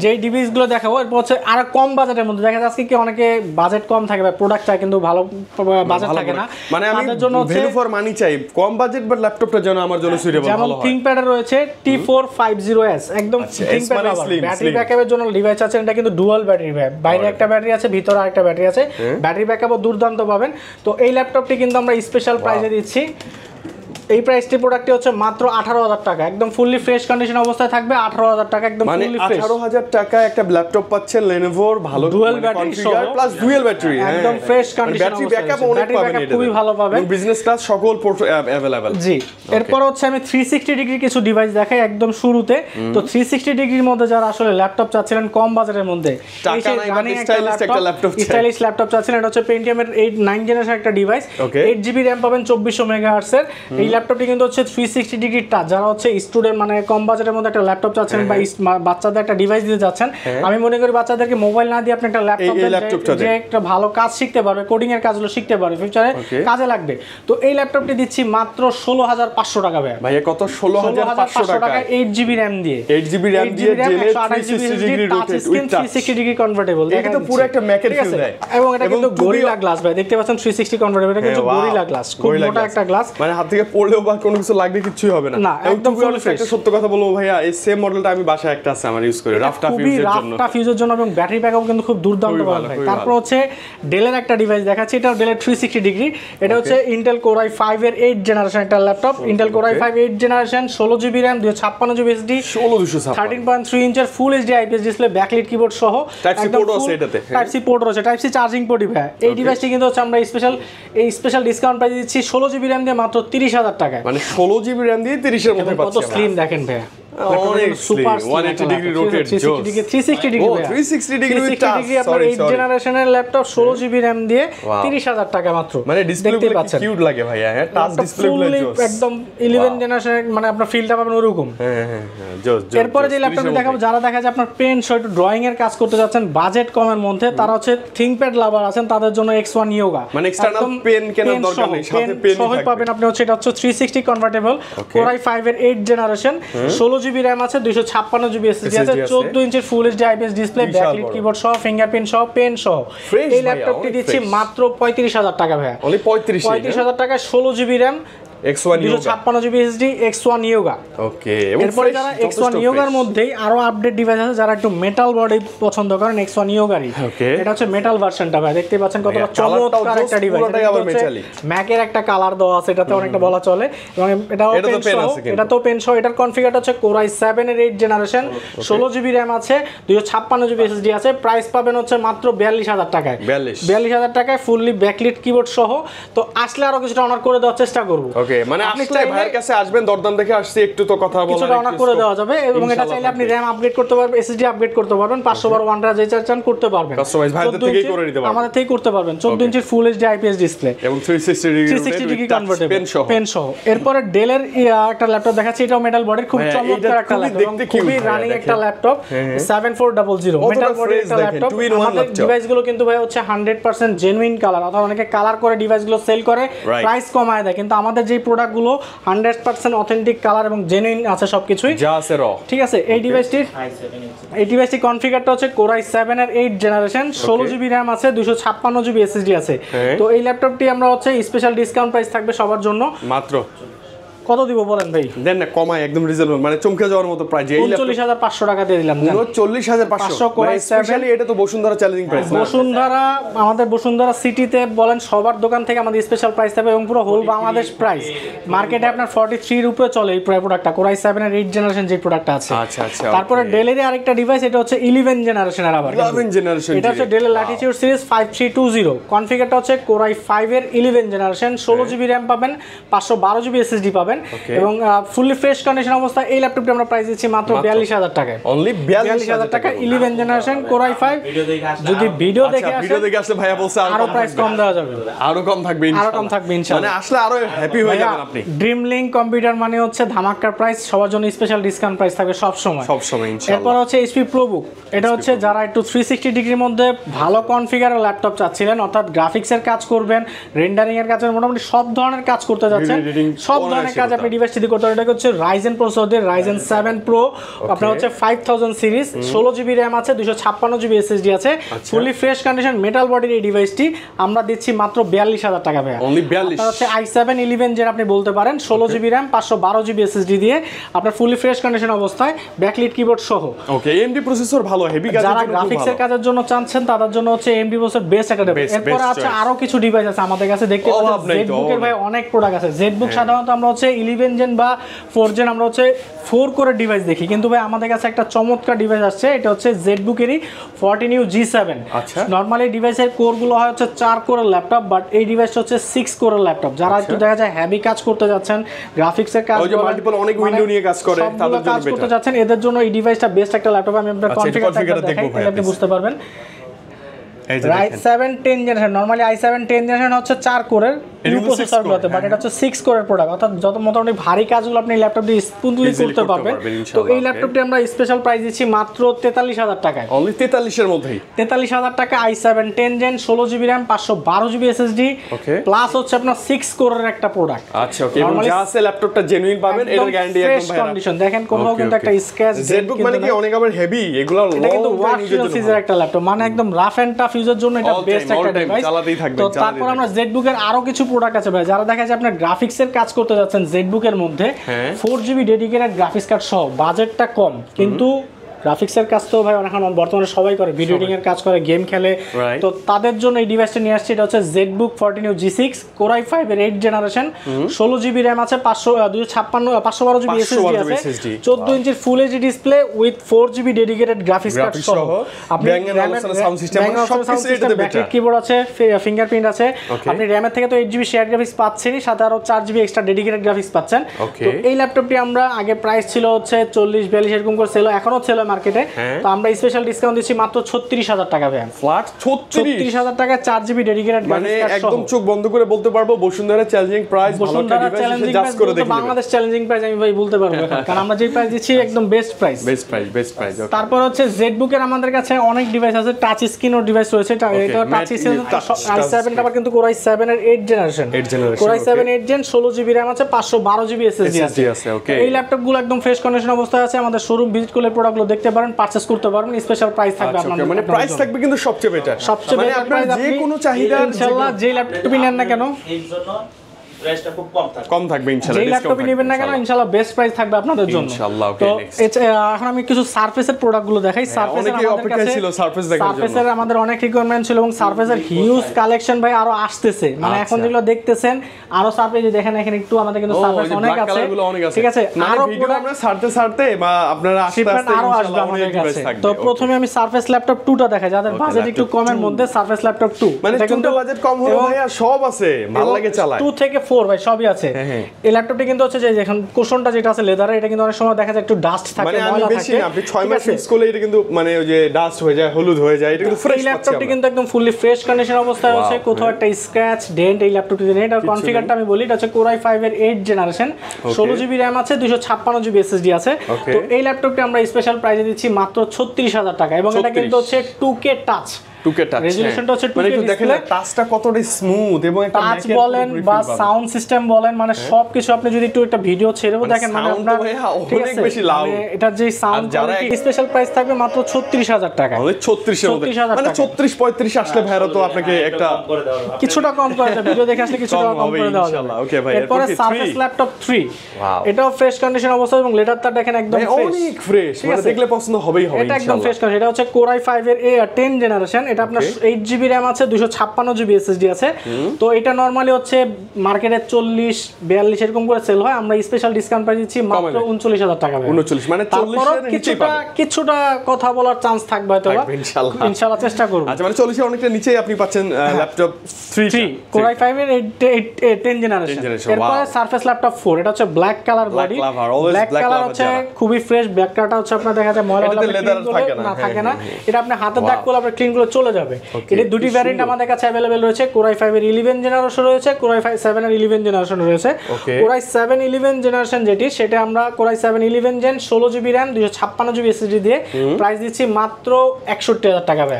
যে ডিভাইসগুলো দেখাবো এরপর হচ্ছে আর কম বাজেটের মধ্যে দেখা যায় আজকে কি অনেকে বাজেট কম থাকে ভাই, প্রোডাক্ট চাই কিন্তু ভালো বাজেট থাকে না, মানে আমি ভ্যালু ফর মানি চাই, কম বাজেট বাট ল্যাপটপটা যেন আমার জন্য সুইটেবল ভালো হয়। যেমন ThinkPad এর রয়েছে T450S, একদম ThinkPad ব্যাটারি ব্যাকআপের জন্য ডিভাইস আছে। এটা কিন্তু ডুয়াল ব্যাটারি ভাই, বাইরে একটা ব্যাটারি আছে, ভিতরে আরেকটা ব্যাটারি আছে, ব্যাটারি ব্যাকআপও দুর্দান্ত পাবেন। তো এই ল্যাপটপটি কিন্তু আমরা স্পেশাল প্রাইসে দিচ্ছি। এই প্রাইসটি প্রোডাক্টটি হচ্ছে মাত্র 18000 টাকা, একদম ফুললি ফ্রেশ কন্ডিশন অবস্থায় থাকবে 18000 টাকা, একদম ফুললি ফ্রেশ। 18000 টাকা একটা ল্যাপটপ পাচ্ছেন Lenovo ভালো dual battery configure plus dual battery, একদম ফ্রেশ কন্ডিশন, ব্যাটারি ব্যাকআপ অনেক পাবেন, এটা খুবই ভালো পাবেন, বিজনেস ক্লাস সকল পোর্ট अवेलेबल। জি এরপর হচ্ছে আমি 360 ডিগ্রি কিছু ডিভাইস দেখাই একদম শুরুতে। তো 360 ডিগ্রির মধ্যে যারা আসলে ল্যাপটপ চাচ্ছিলেন কম বাজেটের মধ্যে, টাকা নাই মানে স্টাইলিশ ল্যাপটপ চাচ্ছিলেন, এটা হচ্ছে Pentium এর 9 জেনারেশন একটা ডিভাইস, 8GB RAM পাবেন 2400 মেগাহার্টজ এর। এই ল্যাপটপটি কিন্তু হচ্ছে 360 ডিগ্রি টাচ। যারা হচ্ছে স্টুডেন্ট মানে কম বাজেটের মধ্যে একটা ল্যাপটপ চাচ্ছেন বা বাচ্চাদের একটা ডিভাইস দিতে যাচ্ছেন, আমি মনে করি বাচ্চাদেরকে মোবাইল না দিয়ে আপনি একটা ল্যাপটপ যে একটা ভালো কাজ শিখতে পারবে, কোডিং এর কাজগুলো শিখতে পারবে, ফিউচারে কাজে লাগবে। তো এই ল্যাপটপটি দিচ্ছি মাত্র 16500 টাকা ভাই। কত 16500 টাকা 8GB RAM দিয়ে, 8GB RAM দিয়ে জেলে 360 degree rotate with 360 degree convertible, এটা তো পুরো একটা ম্যাকের ফিল দেয়। এবং এটা কিন্তু গরিলা গ্লাস ভাই, দেখতে পাচ্ছেন 360 কনভার্টেবল, এটা কিন্তু গরিলা গ্লাস, খুব মোটা একটা গ্লাস, মানে হাত থেকে পড়লেও বা কোনো কিছু লাগবে কিছুই হবে না, একদম ফুল ফ্রেশ। একটা সত্য কথা বলবো ভাইয়া, এই সেম মডেলটা আমি বাসায় একটা আছে আমার ইউজ করি, রাফ টাফ ইউজের জন্য, এবং ব্যাটারি ব্যাকআপ কিন্তু খুব দুর্দান্ত ভালো ভাই। তারপর হচ্ছে ডেলের একটা ডিভাইস দেখাচ্ছি, এটা ডেলের 360 ডিগ্রি, এটা হচ্ছে ইন্টেল কোর i5 এর 8 জেনারেশন একটা laptop, Intel core i5 8 generation 16GB RAM 256GB SSD 13.3 ইঞ্চের full HD IPS display, backlight keyboard সহ, একদম আছে এটাতে, টাইপ সি পোর্ট রয়েছে, টাইপ সি চার্জিং পোর্ট ভাই। এই ডিভাইসটি কিন্তু হচ্ছে আমরা স্পেশাল ডিসকাউন্ট প্রাইস দিচ্ছি 16GB RAM দিয়ে মাত্র 30000 টাকায়, মানে 16GB RAM দিয়ে 30 এর মধ্যে পাচ্ছেন। কত স্লিম দেখেন ভাই, super 180 degree rotate, 360 degree 360 degree with touch, আপনার 8 জেনারেশনের ল্যাপটপ 16GB RAM দিয়ে 30000 টাকা মাত্র। মানে ডিসপ্লেগুলো কি কিউট লাগে ভাইয়া, হ্যাঁ টাচ ডিসপ্লেগুলো একদম 11 জেনারেশনের মানে আপনার ফিলটা পাবেন ওরকম। হ্যাঁ জোস। এরপরে যে ল্যাপটপটা দেখাবো, যারা দেখা যায় আপনার পেন সহ একটু ড্রয়িং এর কাজ করতে যাচ্ছেন বাজেট কমের মধ্যে, তারা হচ্ছে ThinkPad লাভার আছেন, তাদের জন্য X1 Yoga, মানে এক্সটারনাল পেন কেনার দরকার নেই, সাথে পেন সহই পাবেন আপনি। হচ্ছে এটা হচ্ছে 360 কনভার্টেবল কোর i5 এর 8 জেনারেশন 16GB জিবি র্যাম আছে, 256 জিবি এসএসডি আছে, 14 ইঞ্চির ফুল HD IPS display, backlit keyboard সহ, ফিঙ্গারপ্রিন্ট সহ, পেন সহ। এই ল্যাপটপটি দিচ্ছি মাত্র 35,000 টাকা ভাইয়া। অনলি 35,000 টাকায় 16 GB RAM, X1 256 GB SSD, X1 Yoga। ওকে, এরপরে যারা X1 Yogaর মধ্যেই আরো আপডেট ডিভাইস আছে, যারা একটু মেটাল বডি পছন্দ করেন, X1 Yogaরই। এটা হচ্ছে মেটাল ভার্সনটা ভাই, দেখতে পাচ্ছেন কতটা চমৎকার একটা ডিভাইস। ম্যাকের একটা কালার দেওয়া আছে, এটাতে অনেকটা বলা চলে, এবং এটাও পেন সহ। এটার কনফিগার হচ্ছে Core i7 এর 8 জেনারেশন, 16 জিবি র্যাম আছে, 256 জিবি এসএসডি আছে। প্রাইস পাবেন হচ্ছে মাত্র 42,000 টাকায়। 42,000 টাকায় ফুললি ব্যাকলিট কিবোর্ড সহ। তো আসলে আরো কিছুটা অনার করে দেওয়ার চেষ্টা করব। ওকে, মানে আসলে ভাইয়ের কাছে আসবেন, দরদাম দেখে আসছি, একটু তো কথা বলা, কিছুটা অনার করে দেওয়া যাবে। এবং এটা চাইলে আপনি র‍্যাম আপগ্রেড করতে পারবেন, এসএসডি আপগ্রেড করতে পারবেন, 512 ওয়ানটা যে চান করতে পারবেন, কাস্টমাইজ ভাইদের থেকেই করে নিতে পারবেন, আমাদের থেকেই করতে পারবেন। 14 ইঞ্চির ফুল এইচডি আইপিএস ডিসপ্লে এবং 360 ডিগ্রি কনভার্টেবল পেন সহ। এরপরে ডেলের একটা ল্যাপটপ দেখাচ্ছি, এটাও মেটাল বডির, খুব চমৎকার একটা ল্যাপটপ, খুবই রানিং একটা ল্যাপটপ, 7400 মেটাল বডির একটা ল্যাপটপ। আমাদের ডিভাইসগুলো কিন্তু ভাই হচ্ছে 100% জেনুইন কালার, অথবা অনেকে কালার করে ডিভাইসগুলো সেল করে, প্রাইস কমায় দেয়, কিন্তু আমাদের যে প্রোডাক্টগুলো 100% অথেন্টিক কালার এবং জেনুইন আছে সবকিছুই, যা আছে র। ঠিক আছে, এই ডিভাইসটির কনফিগারটা হচ্ছে Core i7 এর 8 জেনারেশন, 16 জিবি র‍্যাম আছে, 256 জিবি এসএসডি আছে। তো এই ল্যাপটপটি আমরা হচ্ছে স্পেশাল ডিসকাউন্ট প্রাইস থাকবে সবার জন্য। মাত্র কত দিব বলেন ভাই? দেন না, কমায় একদম রিজনেবল, মানে চমকে যাওয়ার মতো প্রাইস। 39,500 টাকা দিয়ে দিলাম। 39,500 স্পেশালি এটা তো বসুন্ধরা চ্যালেঞ্জিং প্রাইস। বসুন্ধরা, আমাদের বসুন্ধরা সিটিতে বলেন সবার দোকান থেকে আমাদের স্পেশাল প্রাইস থাকবে, এবং পুরো হোল বাংলাদেশ প্রাইস। মার্কেটে আপনার 43 এর উপরে চলে এই প্রোডাক্টটা, Core i7 এর 8 জেনারেশন যে প্রোডাক্টটা আছে। আচ্ছা আচ্ছা। তারপরে ডেলের আরেকটা ডিভাইস, এটা হচ্ছে 11 জেনারেশনের, আবার 11 জেনারেশন। এটা হচ্ছে ডেলের ল্যাটিটিউড সিরিজ 5320। কনফিগারটা হচ্ছে Core i5 এর 11 জেনারেশন, 16 জিবি র‍্যাম পাবেন, 512 জিবি এসএসডি পাবেন, এবং ফুললি ফ্রেশ কন্ডিশন অবস্থায় এই ল্যাপটপটি আমরা প্রাইস দিচ্ছি মাত্র 42,000 টাকায়। অনলি 42,000 টাকা, 11 জেনারেশন Core i5। যদি ভিডিও দেখে আসলে ভাইয়া বলছে আরো প্রাইস কম দেওয়া যাবে, আরো কম থাকবে ইনশাআল্লাহ, মানে আসলে আরো হ্যাপি হয়ে যাবেন আপনি। ড্রিম লিংক কম্পিউটার মানে হচ্ছে ধামাক্কার প্রাইস, সবার জন্য স্পেশাল ডিসকাউন্ট প্রাইস থাকবে সব সময় ইনশাআল্লাহ। এরপর হচ্ছে HP ProBook, এটা হচ্ছে যারা একটু 360 ডিগ্রির মধ্যে ভালো কনফিগারের ল্যাপটপ চাচ্ছিলেন, অর্থাৎ গ্রাফিক্সের কাজ করবেন, রেন্ডারিং এর কাজ, মোটামুটি সব ধরনের কাজ করতে যাচ্ছেন, সব ধরনের কাজ আপনি ডিভাইসটি দিয়ে করতে পারবেন। এটা হচ্ছে Ryzen প্রসেসর দিয়ে Ryzen 7 Pro, আপনার হচ্ছে 5000 সিরিজ, 16 জিবি র‍্যাম আছে, 256 জিবি এসএসডি আছে, ফুলি ফ্রেশ কন্ডিশন মেটাল বডির এই ডিভাইসটি আমরা দিচ্ছি মাত্র 42,000 টাকা ভাই। অনলি 42। এটা হচ্ছে i7 11 যেটা আপনি বলতে পারেন, 16 জিবি র‍্যাম, 512 জিবি এসএসডি দিয়ে আপনার ফুলি ফ্রেশ কন্ডিশন অবস্থায়, ব্যাকলিট কিবোর্ড সহ। ওকে, AMD প্রসেসর ভালো, হেভি কাজের জন্য, যারা গ্রাফিক্সের কাজের জন্য চাচ্ছেন তাদের জন্য হচ্ছে AMD প্রসেসর বেস্ট একটা ডিভাইস। এরপর আছে আরো কিছু ডিভাইস আছে আমাদের কাছে, দেখতে পাচ্ছেন ZBook এর ভাই অনেক প্রোডাক্ট আছে। ZBook সাধারণত আমরা হচ্ছে 11 জেন বা 4 জেন আমরা হচ্ছে 4 কোরের ডিভাইস দেখি, কিন্তু ভাই আমাদের কাছে একটা চমৎকার ডিভাইস আসছে, এটা হচ্ছে ZBook এরই 14U G7। আচ্ছা, নরমালি ডিভাইসের কোরগুলো হয় হচ্ছে 4 কোরের ল্যাপটপ, বাট এই ডিভাইসটা হচ্ছে 6 কোরের ল্যাপটপ। যারা একটু দেখা যায় হেভি কাজ করতে যাচ্ছেন, গ্রাফিক্সের কাজ, ওই যে মাল্টিপল অনেক উইন্ডো নিয়ে কাজ করে, তাদের জন্য বেটার করতে যাচ্ছেন, এদের জন্য এই ডিভাইসটা বেস্ট একটা ল্যাপটপ। আমি আপনাদের কনফিগারটা দেখাই, আপনি বুঝতে পারবেন। i7 10 generation, normally i7 10 generation হচ্ছে 4 কোরের প্রসেসরগুলোতে, বাট এটা হচ্ছে 6 কোরের প্রোডাক্ট, অর্থাৎ যত মোটামুটি ভারী কাজগুলো আপনি ল্যাপটপ দিয়ে স্মুথলি করতে পারবেন। তো এই ল্যাপটপটি আমরা স্পেশাল প্রাইস দিচ্ছি মাত্র 43,000 টাকায়। অনলি 43 এর মধ্যেই 43,000 টাকা, i7 10 gen, 16 GB RAM, 512 GB SSD, plus হচ্ছে আপনার 6 কোরের একটা প্রোডাক্ট। আচ্ছা, ওকে, এবং যা আছে ল্যাপটপটা জেনুইন পাবেন, এর গ্যারান্টি একদম ভাই কন্ডিশন। দেখেন কোথাও কিন্তু একটা স্ক্র্যাচ, ZBook মানে কি অনেক আবার হেভি, এগুলো এটা কিন্তু ওয়ার্কশপ সিরিজের একটা ল্যাপটপ, মানে একদম রাফ এন্ড টাফ ইউজার জন্য এটা বেস্ট একটা ডিভাইস। তো তারপর আমরা ZBook এর আরো কিছু প্রোডাক্ট আছে ভাই, যারা দেখা যায় আপনার গ্রাফিক্সের কাজ করতে যাচ্ছেন ZBook এর মধ্যে, 4GB ডেডিকেটেড গ্রাফিক্স কার্ড সহ, বাজেটটা কম, কিন্তু গ্রাফিক্সের কাজ তো ভাই এখন বর্তমানে সবাই করে, ভিডিও এডিটিং এর কাজ করে, গেম খেলে, তো তাদের জন্য এই ডিভাইসটা নিয়ে আসছে। এটা হচ্ছে ZBook 14U G6 Core i5 এর 8 জেনারেশন, 16 জিবি র‍্যাম আছে, 512 জিবি এসএসডি আছে, 14 ইঞ্চির full HD display with 4GB dedicated graphics card সহ। আপনি সাউন্ড সিস্টেম, ব্যাকলিট কিবোর্ড আছে, ফিঙ্গারপ্রিন্ট আছে, আপনি র‍্যামের থেকে তো 8GB শেয়ার গ্রাফিক্স পাচ্ছেনই, সাথে আরো 4GB এক্সট্রা ডেডিকেটেড গ্রাফিক্স পাচ্ছেন। তো এই ল্যাপটপটি আমরা আগে প্রাইস ছিল হচ্ছে 40-42 এরকম করে সেল, এখনো সেল মার্কেটে, তো আমরা স্পেশাল ডিসকাউন্ট দিচ্ছি মাত্র 36000 টাকা ভাই। ফ্ল্যাট 36000 টাকা 4GB ডেডিকেটেড মানে একদম চোখ বন্ধ করে বলতে পারবো বসুন্ধরা চ্যালেঞ্জিং প্রাইস, ভালো একটা ডিভাইস জাস্ট করে দেখি। বাংলাদেশ চ্যালেঞ্জিং প্রাইস আমি ভাই বলতে পারবো কারণ আমরা যে প্রাইস দিচ্ছি একদম বেস্ট প্রাইস। তারপর হচ্ছে জেডবুক এর আমাদের কাছে অনেক ডিভাইস আছে, টাচ স্ক্রিন ও ডিভাইস রয়েছে। এটা টাচ স্ক্রিন i7 আবার কিন্তু Core i7 এর 8 generation, Core i7 8 gen, 16GB RAM আছে, 512GB SSD আছে। এই ল্যাপটপগুলো একদম ফ্রেশ কন্ডিশন অবস্থায় আছে। আমাদের শোরুম ভিজিট করলে প্রোডাক্টগুলো দেখতে পারেন, পারচেজ করতে পারেন। স্পেশাল প্রাইস থাকবে আপনাদের, মানে প্রাইস থাকবে কিন্তু সবচেয়ে বেটার, সবচেয়ে মানে বেটার আপনার যে কোনো চাহিদা ইনশাআল্লাহ যে ল্যাপটপই নেন না কেন এর জন্য প্রাইসটা খুব কম থাকবে ইনশাআল্লাহ। যে ল্যাপটপই নেবেন না কেন ইনশাআল্লাহ বেস্ট প্রাইস থাকবে আপনাদের জন্য ইনশাআল্লাহ। তো ওকে, এখন আমি কিছু সারফেসের প্রোডাক্টগুলো দেখাই। সারফেসের আমাদের কাছে ছিল সারফেস দেখার জন্য, সারফেসের আমাদের অনেক রিকোয়ারমেন্ট ছিল এবং সারফেসের হিউজ কালেকশন ভাই আরো আসতেছে। মানে এখন যেগুলো দেখতেছেন আরো সারফেস দেখেন, এখানে একটু আমাদের কিন্তু সারফেস অনেক আছে, ঠিক আছে। আরো ভিডিও আমরা সারতে বা আপনারা আস্তে আস্তে আরো আসবে আমাদের কাছে। তো প্রথমে আমি সারফেস ল্যাপটপ 2টা দেখাই, যাদের বাজেট একটু কমের মধ্যে সারফেস ল্যাপটপ 2, মানে কিন্তু বাজেট কম হলো ভাইয়া সব আছে, ভালো লাগে চালায়, 2 থেকে 4 ভাই সবই আছে। এই ল্যাপটপটি কিন্তু হচ্ছে যে এখন কুশনটা যেটা আছে লেদারের, এটা কিন্তু অনেক সময় দেখা যায় একটু ডাস্ট থাকে, মানে ময়লা থাকে। বেশি না, আপনি 6 মাস ইউজ করলে এটা কিন্তু মানে ওই যে ডাস্ট হয়ে যায়, হলুদ হয়ে যায়, এটা কিন্তু ফ্রেশ। এই ল্যাপটপটি কিন্তু একদম ফুললি ফ্রেশ কন্ডিশন অবস্থায় আছে, কোথাও একটা স্ক্র্যাচ ডেন্ট এই ল্যাপটপটিতে নেই। এটার কনফিগারটা আমি বলি, এটা হচ্ছে Core i5 এর 8 জেনারেশন, 16GB RAM আছে, 256GB SSD আছে। তো এই ল্যাপটপটি আমরা স্পেশাল প্রাইসে দিচ্ছি মাত্র 36000 টাকা এবং এটা কিন্তু হচ্ছে 2K টাচ, 2K টাচ, রেজোলিউশনটা হচ্ছে 2K মানে একটু দেখেন ডিসপ্লে। টাচটা কতটা স্মুথ এবং একটা টাচ বলেন বা সাউন্ড সিস্টেম বলেন, মানে সবকিছু আপনি যদি একটু একটা ভিডিও ছেড়েও দেখেন মানে আপনার অনেক বেশি লাউড, এটা যে সাউন্ড কোয়ালিটি। স্পেশাল প্রাইস থাকবে মাত্র 36000 টাকা, মানে 36 এর মধ্যে, মানে 34 35 আসলে ভাইরা তো আপনাকে একটা কিছুটা কম করে দেবে, ভিডিও দেখে আসলে কিছুটা কম করে দেওয়া যাবে। ওকে ভাই, এরপর সারফেস ল্যাপটপ 3, এটাও ফ্রেশ কন্ডিশন অবস্থা এবং লেটারটা দেখেন একদম ফ্রেশ, অনেক ফ্রেশ, মানে দেখলে পছন্দ হবেই হবে এটা একদম ফ্রেশ কন্ডিশন। এটা হচ্ছে Core i5 এর 10 জেনারেশন, এটা আপনার 8GB RAM আছে, 256GB SSD আছে। তো এটা নরমালি হচ্ছে মার্কেটে 40-42 এরকম করে সেল হয়, আমরা স্পেশাল ডিসকাউন্ট প্রাইস দিচ্ছি মাত্র 39000 টাকা। 39 মানে 40 এর নিচেই পাবেন। কিছুটা কথা বলার চান্স থাকবে হয়তো ইনশাআল্লাহ চেষ্টা করব। আচ্ছা, মানে 40 এর অনেকটা নিচেই আপনি পাচ্ছেন ল্যাপটপ 3 Core i5 এর 10 জেনারেশন। এরপর সারফেস ল্যাপটপ 4, এটা হচ্ছে black colour body, black colour হচ্ছে খুবই ফ্রেশ। ব্ল্যাক কালারটা হচ্ছে আপনার দেখা যায় ময়লা না থাকে না, এটা আপনি হাতে দাগ করলে আপনার ক্লিন করে চলে যাবে। এটা দুটি ভ্যারিয়েন্ট আমাদের কাছে अवेलेबल রয়েছে, Core i5 এর 11 জেনারেশন রয়েছে, Core i7 এর 11 জেনারেশন রয়েছে। Core i7 11 জেনারেশন যেটি, সেটা আমরা Core i7 11 gen, 16GB RAM, 256GB SSD দিয়ে প্রাইস দিচ্ছি মাত্র 61000 টাকা ভাই।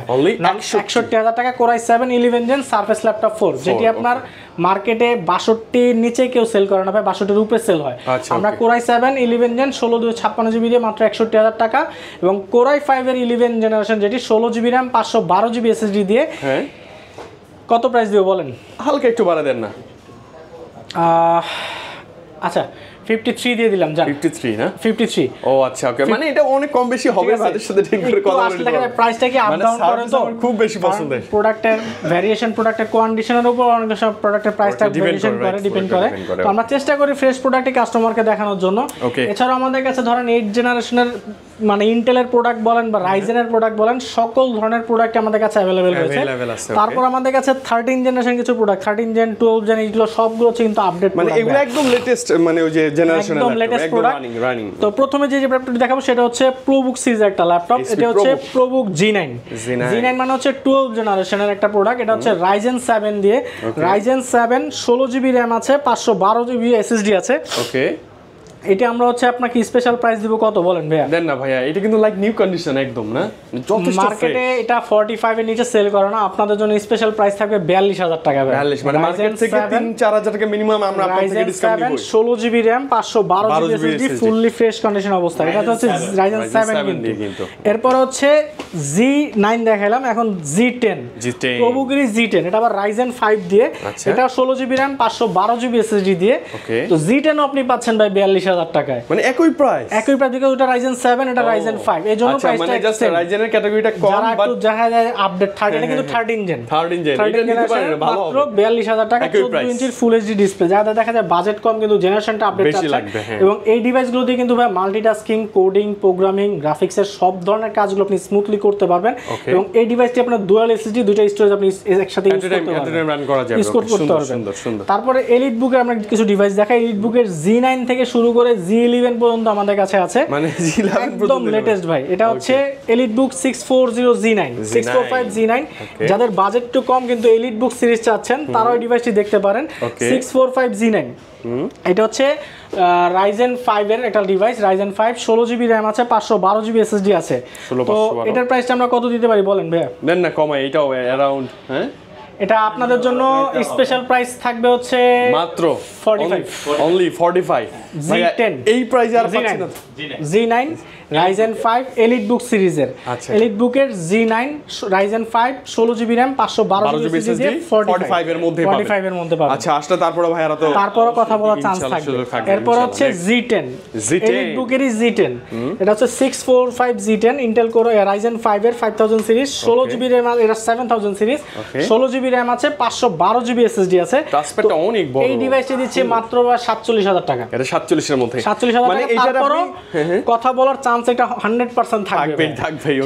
61000 টাকা Core i7 11 gen surface laptop 4, যেটি আপনার মার্কেটে 62 নিচে কেউ সেল করে না ভাই, 62 এর উপরে সেল হয়। আমরা Core i7 11 জেন 16 256GB দিয়ে মাত্র 61000 টাকা এবং Core i5 এর 11 জেনারেশন যেটি 16GB RAM 512GB SSD দিয়ে কত প্রাইস দিও বলেন? হালকা একটু বাড়া দেন না। আচ্ছা 53 দিয়ে দিলাম, জান 53 না 53। ও আচ্ছা, ওকে, মানে এটা অনেক কম বেশি হবে, তাদের সাথে ঠিক করে কথা বলতে আসলে দেখেন প্রাইসটা কি আপ ডাউন করে, তো খুব বেশি পছন্দের প্রোডাক্টের ভেরিয়েশন, প্রোডাক্টের কন্ডিশনের উপর অনেক সব প্রোডাক্টের প্রাইসটা ভেরিয়েশন করে, ডিপেন্ড করে। তো আমরা চেষ্টা করি ফ্রেশ প্রোডাক্টই কাস্টমারকে দেখানোর জন্য। এছাড়াও আমাদের কাছে ধরেন 8 জেনারেশনের মানে ইন্টেলের প্রোডাক্ট বলেন বা রাইজেনের প্রোডাক্ট বলেন, সকল ধরনের প্রোডাক্ট আমাদের কাছে अवेलेबल রয়েছে। তারপর আমাদের কাছে 13 জেনারেশন কিছু প্রোডাক্ট, 13 জেন 12 জেন এগুলো সবগুলো হচ্ছে কিন্তু আপডেট, মানে এগুলো একদম লেটেস্ট, মানে ওই যে জেনারেশনের একদম রানিং। তো প্রথমে যে ল্যাপটপটি দেখাবো সেটা হচ্ছে ProBook সিরিজের একটা ল্যাপটপ, এটা হচ্ছে ProBook G9 মানে হচ্ছে 12 জেনারেশনের একটা প্রোডাক্ট। এটা হচ্ছে Ryzen 7 দিয়ে, Ryzen 7 16GB RAM আছে, 512GB SSD আছে। ওকে, এটা আমরা হচ্ছে আপনাকে স্পেশাল প্রাইস দিব কত বলেন ভাইয়া? দেন না ভাইয়া, এটা কিন্তু লাইক নিউ কন্ডিশন একদম না, যথেষ্ট মার্কেটে এটা 45 এর নিচে সেল করে না, আপনাদের জন্য স্পেশাল প্রাইস থাকবে 42000 টাকা ভাই। 42 মানে মার্কেট থেকে 3-4000 টাকা মিনিমাম আমরা আপনাদের থেকে ডিসকাউন্ট দিব। 16GB RAM 512GB SSD fully fresh condition অবস্থা, এটা হচ্ছে Ryzen 7 কিন্তু। এরপর হচ্ছে G9 দেখাইলাম, এখন G10 ProBook এর G10, এটা আবার Ryzen 5 দিয়ে, এটা 16GB RAM 512GB SSD দিয়ে। তো G10 আপনি পাচ্ছেন ভাই 42000 টাকায়, মানে একই প্রাইস because ওটা Ryzen 7 এটা Ryzen 5, এজন্য প্রাইসটা মানে জাস্ট Ryzen এর ক্যাটাগরিটা কম, বাট যারা আপডেট থাকে এটা কিন্তু 13 জেন এটা নিতে পারেন, ভালো হবে। 42000 টাকা 14 ইঞ্চির ফুল এইচডি ডিসপ্লে, যারা দেখা যায় বাজেট কম কিন্তু জেনারেশনটা আপডেট আছে। এবং এই ডিভাইসগুলো দিয়ে কিন্তু ভাই মাল্টিটাস্কিং, কোডিং, প্রোগ্রামিং, গ্রাফিক্সের সব ধরনের কাজগুলো আপনি স্মুথলি করতে পারবেন। এবং এই ডিভাইসটি আপনার ডুয়াল এসএসডি, দুইটা স্টোরেজ আপনি একসাথে ইউজ করতে পারবেন। তারপরে এলিট বুকের আমরা কিছু ডিভাইস দেখাই। এলিট বুকের G9 থেকে শুরু করে Z11 পর্যন্ত আমাদের কাছে আছে, মানে Z11 একদম লেটেস্ট ভাই। এটা হচ্ছে EliteBook 640Z9 645Z9। যাদের বাজেট একটু কম কিন্তু EliteBook সিরিজ চাচ্ছেন তারাও এই ডিভাইসটি দেখতে পারেন। 645Z9 এটা হচ্ছে Ryzen 5 এর একটা ডিভাইস। Ryzen 5 16GB RAM আছে, 512GB SSD আছে। তো এটার প্রাইসটা আমরা কত দিতে পারি বলেন ভাইয়া? দেন না কমাই, এটাও অ্যারাউন্ড হ্যাঁ এটা আপনাদের জন্য স্পেশাল প্রাইস থাকবে হচ্ছে মাত্র 45 অনলি 45 Z10 এই প্রাইসে আর পাচ্ছি না। Z9 Ryzen 5 EliteBook সিরিজের, EliteBook এর Z9 Ryzen 5 16GB RAM 512GB SSD 45 এর মধ্যে পাবেন। 45 এর মধ্যে পাবেন। আচ্ছা আসলে তারপরে ভাই আর তো তারপরও কথা বলার চান্স থাকবে। এরপর হচ্ছে Z10 EliteBook এরই Z10 এটা হচ্ছে 645 Z10 Intel Core Ryzen 5 এর 5000 সিরিজ 16GB RAM এটা 7000 সিরিজ 16GB RAM আছে 512GB SSD আছে। টাচপ্যাডটা অনেক বড়। এই ডিভাইসটি দিচ্ছে মাত্র 47000 টাকা। এটা 47 এর মধ্যে 47000 মানে টাকা। তারপরও কথা বলার চান্স এটা 100% থাকবে।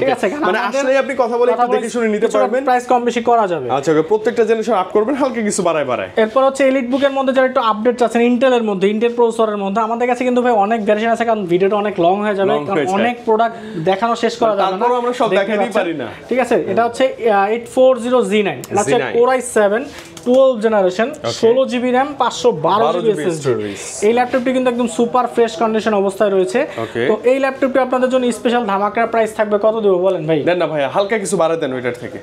ঠিক আছে, মানে আসলেই আপনি কথা বলে একটু দেখে শুনে নিতে পারবেন, প্রাইস কম বেশি করা যাবে। আচ্ছা ওকে, প্রত্যেকটা জেনারেশন আপ করবেন, হালকা কিছু বাড়ায়। এরপর হচ্ছে EliteBook এর মধ্যে যারা একটু আপডেট চাচ্ছেন ইন্টেলের মধ্যে, ইন্টেল প্রসেসরের মধ্যে আমাদের কাছে কিন্তু ভাই অনেক ভেরিয়েশন আছে, কারণ ভিডিওটা অনেক লং হয়ে যাবে, কারণ অনেক প্রোডাক্ট দেখানো শেষ করা যাবে না, তারপরও আমরা সব দেখাতেই পারি না। ঠিক আছে, এটা হচ্ছে 840Z9 এটা হচ্ছে Core i7 12 generation 16GB RAM 512GB SSD। এই ল্যাপটপটি কিন্তু একদম সুপার ফ্রেশ কন্ডিশন অবস্থায় রয়েছে। তো এই ল্যাপটপটি আপনাদের জন্য স্পেশাল ধামাকা প্রাইস থাকবে কত দেব বলেন ভাই? দেন না ভাই হালকা কিছু বাড়ায় দেন ওইটার থেকে।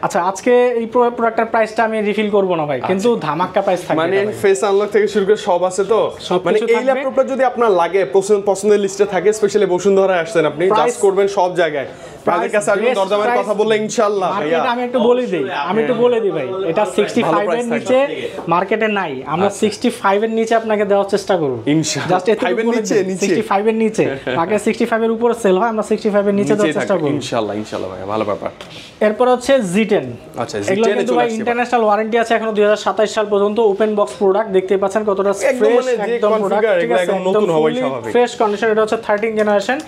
আচ্ছা আজকে এই প্রোডাক্টের প্রাইসটা আমি রিফিল করব না ভাই, কিন্তু ধামাকা প্রাইস থাকবে। মানে ফেস আনলক থেকে শুরু করে সব আছে তো, মানে এই ল্যাপটপটা যদি আপনার লাগে পছন্দের লিস্টে থাকে, স্পেশালি বসুন্ধরায় আসছেন আপনি জাস্ট করবেন সব জায়গায় প্রাইসের কাছে আসবেন, দরদামের কথা বললে ইনশাআল্লাহ ভাইয়া। আমি একটু বলে দিই ভাই, এটা 65 এর নিচে মার্কেটে নাই, আমরা 65 এর নিচে আপনাকে দেওয়ার চেষ্টা করব ইনশাআল্লাহ। জাস্ট 65 এর নিচে 65 এর নিচে আগে 65 এর উপরে সেল হয়, আমরা 65 এর নিচে দেওয়ার চেষ্টা করব ইনশাআল্লাহ ভাই, ভালো ব্যাপার। এরপর হচ্ছে Z10। আচ্ছা Z10 এর ভাই ইন্টারন্যাশনাল ওয়ারেন্টি আছে এখনো 2027 সাল পর্যন্ত। ওপেন বক্স প্রোডাক্ট দেখতে পাচ্ছেন কতটা ফ্রেশ একদম প্রোডাক্ট, ঠিক আছে, একদম নতুন হওয়াই স্বাভাবিক, ফ্রেশ কন্ডিশন। এটা হচ্ছে 13 জেনারেশন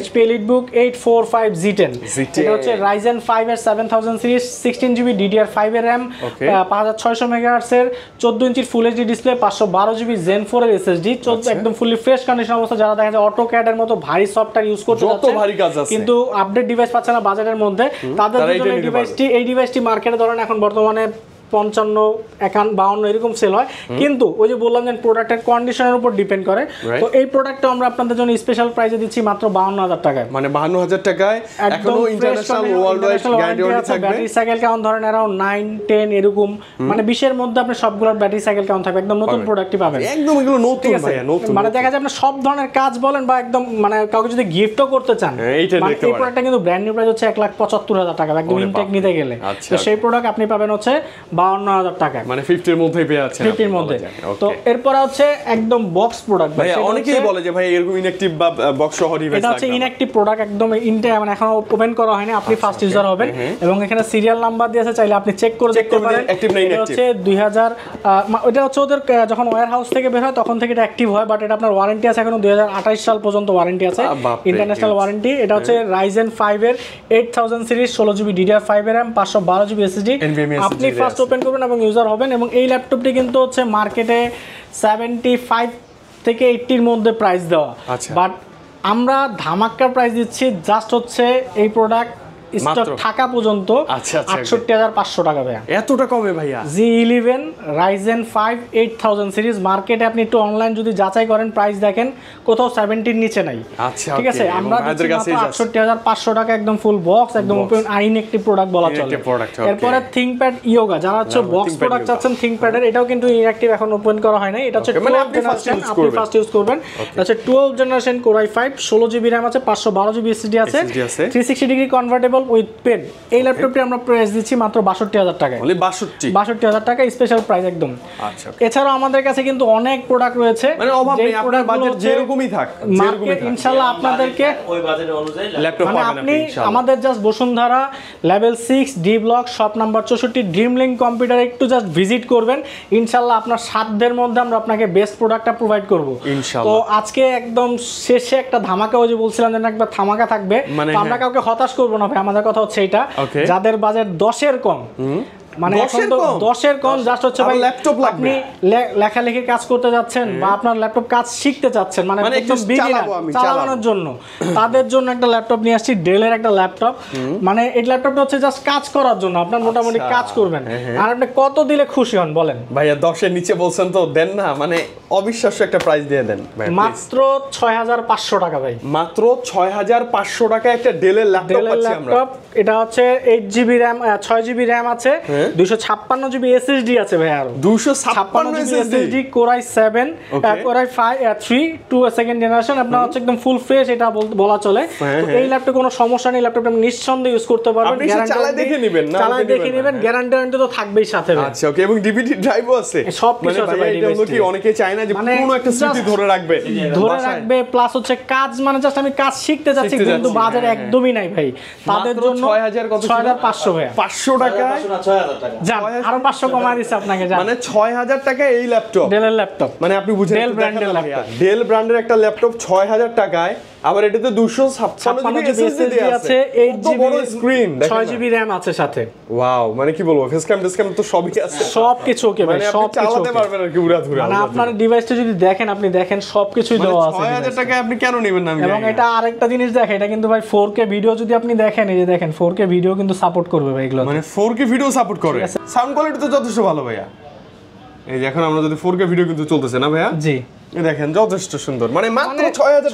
HP EliteBook 845Z10 এটা হচ্ছে Ryzen 5 এর 7000 সিরিজ 16GB DDR5 এর RAM 5600 MHz এর 14 ইঞ্চির full HD display 512GB Zen 4 এর SSD একদম ফুলি ফ্রেশ কন্ডিশন অবস্থা। যারা দেখা যায় অটোক্যাড এর মতো ভারী সফটওয়্যার ইউজ করতে যাচ্ছে কিন্তু আপডেট ডিভাইস পাচ্ছে না বাজারের মধ্যে, তাদের জন্য এই ডিভাইসটি মার্কেটে ধরেন এখন বর্তমানে 55, 51, এরকম সেল হয়, কিন্তু ওই যে বললাম যে প্রোডাক্টের কন্ডিশনের উপর ডিপেন্ড করে। তো এই প্রোডাক্টটা আমরা আপনাদের জন্য স্পেশাল প্রাইসে দিচ্ছি মাত্র 52000 টাকায়, মানে 52000 টাকায় এখনো ইন্টারন্যাশনাল ওয়ার্ল্ড ওয়াইড গ্যারান্টি থাকবে। ব্যাটারি সাইকেল কাউন্ট ধরেন अराउंड 9, 10 এরকম, মানে 20 এর মধ্যে আপনি সবগুলোর ব্যাটারি সাইকেল কাউন্ট থাকবে, একদম নতুন প্রোডাক্টই পাবেন, একদম এগুলো নতুন ভাই, নতুন। মানে দেখা যায় আপনি সব ধরনের কাজ বলেন বা একদম মানে কাউকে যদি গিফটও করতে চান, মানে এই প্রোডাক্টটা কিন্তু ব্র্যান্ড নিউ প্রাইস হচ্ছে 1,75,000 টাকা একদম ইনটেক নিতে গেলে। তো সেই প্রোডাক্ট আপনি পাবেন হচ্ছে 52000 টাকা, মানে 50 এর মধ্যেই পেয়ে যাচ্ছেন 50 এর মধ্যে। তো এরপর হচ্ছে একদম বক্স প্রোডাক্ট ভাই, অনেকেই বলে যে ভাই এরকম ইনঅ্যাকটিভ বা বক্স সহ ডিভাইস এটা হচ্ছে ইনঅ্যাকটিভ প্রোডাক্ট, একদম মানে এখনো ওপেন করা হয়নি, আপনি ফার্স্ট ইউজার হবেন এবং এখানে সিরিয়াল নাম্বার দিয়েছে, চাইলে আপনি চেক করে দেখতে পারেন এটা হচ্ছে 2000 এটা হচ্ছে ওদের যখন ওয়্যার হাউস থেকে বের হয় তখন থেকে এটা অ্যাক্টিভ হয়, বাট এটা আপনার ওয়ারেন্টি আছে এখনো 2028 সাল পর্যন্ত ওয়ারেন্টি আছে, ইন্টারন্যাশনাল ওয়ারেন্টি। এটা হচ্ছে Ryzen 5 এর 8000 সিরিজ 16GB DDR5 এর RAM 512GB SSD। আপনি ফার্স্ট ওপেন করবেন এবং ইউজার হবেন, এবং এই ল্যাপটপটি কিন্তু হচ্ছে মার্কেটে 75 থেকে 80 এর মধ্যে প্রাইস দেওয়া, বাট আমরা ধামাকা প্রাইস দিচ্ছি জাস্ট হচ্ছে এই প্রোডাক্ট স্টক থাকা পর্যন্ত 68500 টাকা ভাইয়া। এতটা কমে ভাইয়া? Z11 Ryzen 5 8000 সিরিজ মার্কেটে আপনি একটু অনলাইন যদি যাচাই করেন প্রাইস দেখেন কোথাও 70 এর নিচে নাই, ঠিক আছে, আমরা দিচ্ছি মাত্র 68500 টাকা একদম ফুল বক্স, একদম ওপেন ইনঅ্যাকটিভ প্রোডাক্ট বলা চলে। এরপরে ThinkPad Yoga যারা হচ্ছে বক্স প্রোডাক্ট চাচ্ছেন ThinkPad এর, এটাও কিন্তু ইনঅ্যাকটিভ এখন ওপেন করা হয় নাই, এটা হচ্ছে 12 জেনারেশন, আপনি ফার্স্ট ইউজ করবেন। এটা হচ্ছে 12 generation Core i5 16GB RAM আছে 512GB SSD আছে 360 ডিগ্রি কনভার্টেবল উইথ পেন। এই ল্যাপটপটি আমরা প্রাইস দিচ্ছি মাত্র 62000 টাকা, only 62000 টাকা স্পেশাল প্রাইস একদম। আচ্ছা, এছাড়াও আমাদের কাছে কিন্তু অনেক প্রোডাক্ট রয়েছে, মানে অভাব নেই, আপনার বাজেট যেরকমই থাক মার্কেট ইনশাআল্লাহ আপনাদেরকে ওই বাজেট অনুযায়ী ল্যাপটপ পাবেন আপনি ইনশাআল্লাহ। আমাদের just Bashundhara level 6 D block shop number 64 Dreamlink computer একটু জাস্ট ভিজিট করবেন, ইনশাআল্লাহ আপনার সাধ্যের মধ্যে আমরা আপনাকে বেস্ট প্রোডাক্টটা প্রোভাইড করব ইনশাআল্লাহ। তো আজকে একদম শেষে একটা ধামাকা, ওই যে বলছিলাম যে একটা ধামাকা থাকবে, তো আমরা কাউকে হতাশ করব না ভাই, আমাদের কথা হচ্ছে এটা, যাদের বাজেট 10 এর কম মানে এখন তো 10-এর কম জাস্ট হচ্ছে ভাই ল্যাপটপ লাগবে, আপনি লেখালেখির কাজ করতে যাচ্ছেন বা আপনার ল্যাপটপ কাজ শিখতে যাচ্ছেন, মানে একদম বিগিনার চালানোর জন্য, তাদের জন্য একটা ল্যাপটপ নিয়ে আসছি, ডেলের একটা ল্যাপটপ। মানে এই ল্যাপটপটা হচ্ছে জাস্ট কাজ করার জন্য, আপনার মোটামুটি কাজ করবেন। আর আপনি কত দিলে খুশি হন বলেন ভাইয়া? 10-এর নিচে বলছেন তো দেন না, মানে অবিশ্বাস্য একটা প্রাইস দিয়ে দেন ভাই। মাত্র 6500 টাকা ভাই, মাত্র 6500 টাকা একটা ডেলের ল্যাপটপ পাচ্ছি আমরা। এটা হচ্ছে 8GB RAM, 6GB RAM আছে, 256GB SSD আছে ভাই, আরো 256GB SSD, Core i7, Core i3 2nd generation. আপনার হচ্ছে একদম ফুল ফ্রেশ, এটা বলা চলে। তো এই ল্যাপটপে কোনো সমস্যা নেই, ল্যাপটপটা আপনি নিঃসন্দেহে ইউজ করতে পারবেন। আপনি চালায় দেখে নেবেন না, চালায় দেখে নেবেন, গ্যারান্টি তো থাকবেই সাথে। আচ্ছা ওকে, এবং ডিভিডি ড্রাইভও আছে, সবকিছু আছে ভাই। এটা হলো কি অনেকে চায় না যে পুরো একটা স্মৃতি ধরে রাখবে, প্লাস হচ্ছে কাজ, মানে জাস্ট আমি কাজ শিখতে যাচ্ছি, কিন্তু বাজার একদমই নাই ভাই, তাদের জন্য 6500 ভাই, 500 টাকায় 6000 টাকা জান, আরো 500 কমায় দিছে আপনাকে, জান, মানে 6000 টাকা এই ল্যাপটপ, ডেলের ল্যাপটপ, মানে আপনি বুঝেন ডেল ব্র্যান্ডের ল্যাপটপ, ডেল ব্র্যান্ডের একটা ল্যাপটপ 6000 টাকায়, আবার এটাতে 256GB SSD আছে, 8GB স্ক্রিন, 6GB RAM আছে সাথে। ওয়াও, মানে কি বলবো, ফেস ক্যাম তো সবই আছে, সবকিছু ওকে ভাই, মানে আপনি সবকিছু চালাতে পারবেন আর কি উড়াধুরা। মানে আপনার ডিভাইসটা যদি দেখেন, আপনি দেখেন সবকিছুই দেওয়া আছে। 6000 টাকায় আপনি কেন নেবেন না? এবং এটা আরেকটা জিনিস দেখেন, এটা কিন্তু ভাই 4K ভিডিও যদি আপনি দেখেন, এই যে দেখেন 4K ভিডিও কিন্তু সাপোর্ট করবে ভাই এগুলো, মানে 4K ভিডিও সাপোর্ট করে, সাউন্ড কোয়ালিটি তো যথেষ্ট ভালো ভাইয়া। এই যে এখন আমরা যদি 4K ভিডিও কিন্তু চলতেছে না ভাইয়া, জি দেখেন যথেষ্ট সুন্দর, মানে মাত্র 6000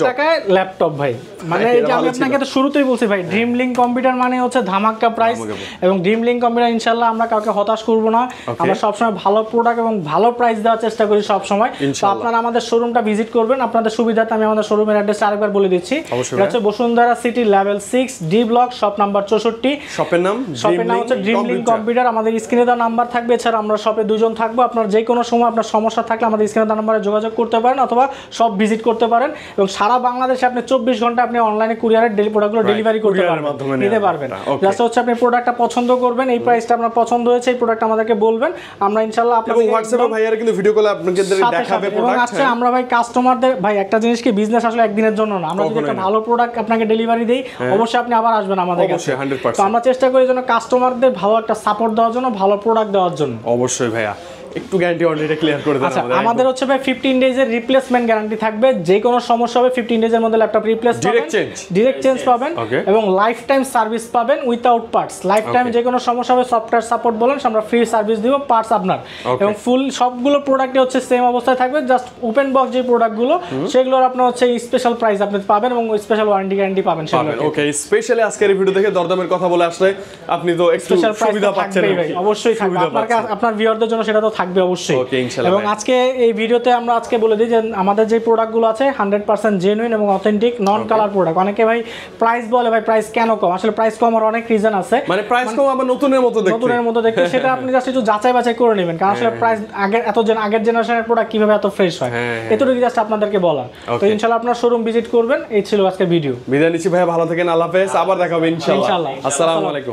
টাকায় ল্যাপটপ ভাই। মানে এই যে আমি আপনাকে তো শুরুতেই বলছি ভাই, ড্রিম লিঙ্ক কম্পিউটার মানে হচ্ছে ধামাকা প্রাইস, এবং ড্রিম লিঙ্ক কম্পিউটার ইনশাআল্লাহ আমরা কাউকে হতাশ করব না, আমরা সবসময় ভালো প্রোডাক্ট এবং ভালো প্রাইস দেওয়ার চেষ্টা করি সব সময়। তো আপনারা আমাদের শোরুমটা ভিজিট করবেন, আপনাদের সুবিধাতে আমি আমাদের শোরুমের অ্যাড্রেস আরেকবার বলে দিচ্ছি। এটা হচ্ছে Bashundhara city level 6 D block, shop number 64। শপের নাম হচ্ছে ড্রিম লিঙ্ক কম্পিউটার। আমাদের স্ক্রিনে দেওয়া নাম্বার থাকবে, এছাড়া আমরা শপে দুজন থাকবো। আপনার যে কোনো সময় আপনার সমস্যা থাকলে আমাদের স্ক্রিনে দেওয়া নাম্বারে যোগাযোগ করতে পারেন, অথবা সব ভিজিট করতে পারেন, এবং সারা বাংলাদেশে আপনি 24 ঘন্টা আপনি অনলাইনে কুরিয়ারের প্রোডাক্টগুলো ডেলিভারি করতে পারবেন, নিতে পারবেন। জাস্ট হচ্ছে আপনি প্রোডাক্টটা পছন্দ করবেন, এই প্রাইসটা আপনার পছন্দ হয়েছে, এই প্রোডাক্ট আমাদেরকে বলবেন, আমরা ইনশাআল্লাহ আপনাদের হোয়াটসঅ্যাপে ভাইয়ারা কিন্তু ভিডিও কলে আপনাদের দেখাবে প্রোডাক্ট। এবং আচ্ছা আমরা ভাই কাস্টমারদের ভাই একটা জিনিস কি, বিজনেস আসলে একদিনের জন্য না, আমরা যদি একটা ভালো প্রোডাক্ট আপনাকে ডেলিভারি দেই, অবশ্যই আপনি আবার আসবেন আমাদের কাছে। তো আমরা চেষ্টা করি যেন কাস্টমারদের ভালো একটা সাপোর্ট দেওয়ার জন্য, ভালো প্রোডাক্ট দেওয়ার জন্য। অবশ্যই ভাইয়া, একটু গ্যারান্টি অলরেডি ক্লিয়ার করে দেন আমাদের। আমাদের হচ্ছে ভাই 15 ডেজের রিপ্লেসমেন্ট গ্যারান্টি থাকবে, যে কোনো সমস্যা হবে 15 ডেজের মধ্যে ল্যাপটপ রিপ্লেস পাবেন, ডাইরেক্ট চেঞ্জ পাবেন, এবং লাইফ টাইম সার্ভিস পাবেন উইথাউট পার্টস। লাইফ টাইম যে কোনো সমস্যা হবে, সফটওয়্যার সাপোর্ট বলেন, আমরা ফ্রি সার্ভিস দিব, পার্টস আপনার, এবং ফুল সবগুলো প্রোডাক্টে হচ্ছে সেম অবস্থায় থাকবে, জাস্ট ওপেন বক্স যে প্রোডাক্টগুলো সেগুলোর আপনার হচ্ছে স্পেশাল প্রাইস আপনি পাবেন, এবং স্পেশাল ওয়ারেন্টি গ্যারান্টি পাবেন সেগুলো। ওকে, স্পেশালি আজকের এই ভিডিও দেখে দরদামের কথা বলে আসলে আপনি তো একটু সুবিধা পাচ্ছেন, অবশ্যই থাকবে আপনার ভিউয়ারদের জন্য, সেটা তো থাকবে অবশ্যই। এবং আজকে এই ভিডিওতে আমরা আজকে বলে দিই যে আমাদের যে প্রোডাক্টগুলো আছে 100% জেনুইন এবং অথেন্টিক নন কালার প্রোডাক্ট। অনেকে ভাই প্রাইস বলে, ভাই প্রাইস কেন কম, আসলে প্রাইস কমার অনেক রিজন আছে, মানে প্রাইস কম আবার নতুনের মতো দেখতে, সেটা আপনি জাস্ট একটু যাচাই বাছাই করে নেবেন, কারণ আসলে প্রাইস আগের জেনারেশনের প্রোডাক্ট কিভাবে এত ফ্রেশ হয়, এতটুকু জাস্ট আপনাদেরকে বলা। তো ইনশাআল্লাহ আপনার শোরুম ভিজিট করবেন। এই ছিল আজকের ভিডিও। বিদায় নিচ্ছি ভাই, ভালো থাকেন, আল্লাহ হাফেজ, আবার দেখা হবে ইনশাআল্লাহ। আসসালামু আলাইকুম।